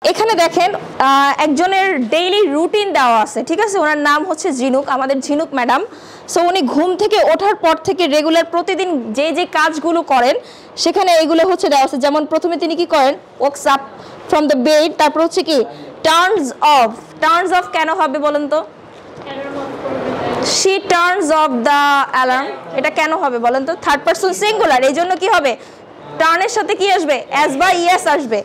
এখানে দেখেন একজনের ডেইলি রুটিন দেওয়া আছে, ঠিক আছে? ওনার নাম হচ্ছে ঝিনুক, আমাদের ঝিনুক ম্যাডাম। সো উনি ঘুম থেকে ওঠার পর থেকে রেগুলার প্রতিদিন যে যে কাজগুলো করেন সেখানে এইগুলো হচ্ছে দেওয়া আছে। যেমন প্রথমে তিনি কি করেন, walks up from the bed, তারপর হচ্ছে কি টার্নস অফ। টার্নস অফ কেন হবে বলেন তো? She turns of the alarm, এটা কেন হবে বলেন তো? থার্ড পারসন সিঙ্গুলার, এই জন্য কি হবে, টার্নের সাথে কি আসবে, অ্যাজ বা ইয়েস আসবে।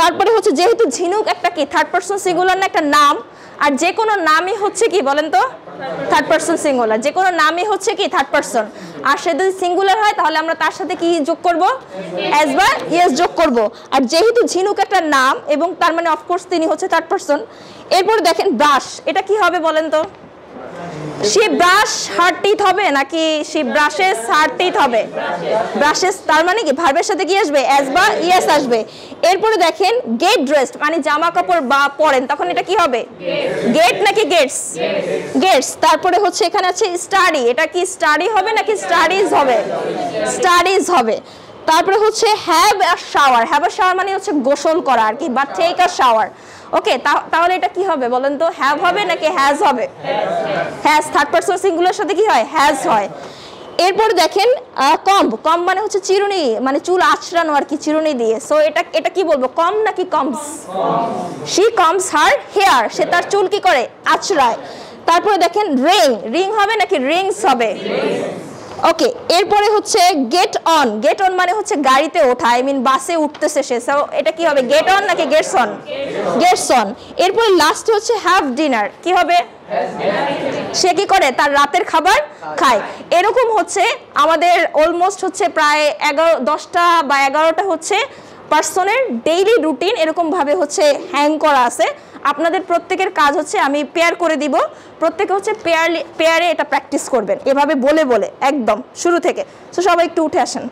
তারপরে হচ্ছে যেহেতু ঝিনুক একটা কি থার্ড পারসন সিঙ্গুলার না একটা নাম, আর যে কোনো নামই হচ্ছে কি বলেন তো থার্ড পারসন সিঙ্গুলার, যে কোনো নামই হচ্ছে কি থার্ড পারসন। আর সে যদি সিঙ্গুলার হয় তাহলে আমরা তার সাথে কি যোগ করব, অ্যাজ বা ইয়েস যোগ করব। আর যেহেতু ঝিনুক একটা নাম এবং তার মানে অফকোর্স তিনি হচ্ছে থার্ড পারসন। এরপর দেখেন ব্রাশ, এটা কি হবে বলেন তো? she brush her teeth হবে নাকি she brushes her teeth হবে? brushes, তার মানে কি ভার্বের সাথে কি আসবে, অ্যাজ বা ইয়েস আসবে। এরপরে দেখেন get dressed, মানে জামা কাপড় বা পরেন, তখন এটা কি হবে, get নাকি gets? gets। তারপরে হচ্ছে এখানে আছে study, এটা কি study হবে নাকি studies হবে? studies হবে। তারপরে হচ্ছে have a shower, have a shower মানে হচ্ছে গোসল করা আর কি, বা take a shower। ওকে, তাহলে এটা কি হবে বলেন তো, হ্যাভ হবে নাকি হ্যাজ হবে? হ্যাজ, থার্ড পারসন সিঙ্গুলার সাথে কি হয়, হ্যাজ হয়। এরপর দেখেন কম্ব, কম্ব মানে হচ্ছে চিরুনি, মানে চুল আঁচড়ানো আর কি চিরুনি দিয়ে। সো এটা কি বলবো, কম নাকি combs? She combs her hair, সে তার চুল কি করে, আঁচড়ায়। তারপরে দেখেন রিং, রিং হবে নাকি রিংস হবে? ওকে, এরপরে হচ্ছে গেট অন, গেট অন মানে হচ্ছে গাড়িতে ওঠা, আই মিন বাসে উঠতেছে সে। সো এটা কি হবে, গেট অন নাকি গেটস অন? Gets on. এরপরে লাস্টে হচ্ছে হ্যাভ ডিনার, কি হবে, সে কি করে, তার রাতের খাবার খায়। এরকম হচ্ছে আমাদের অলমোস্ট হচ্ছে প্রায় 10টা বা 11টা হচ্ছে পার্সনের ডেইলি রুটিন এরকম ভাবে হচ্ছে হ্যাং করা আছে। আপনাদের প্রত্যেকের কাজ হচ্ছে আমি পেয়ার করে দিব, প্রত্যেকে হচ্ছে পেয়ারে এটা প্র্যাকটিস করবেন এভাবে বলে বলে একদম শুরু থেকে। সো সবাই একটু উঠে আসেন।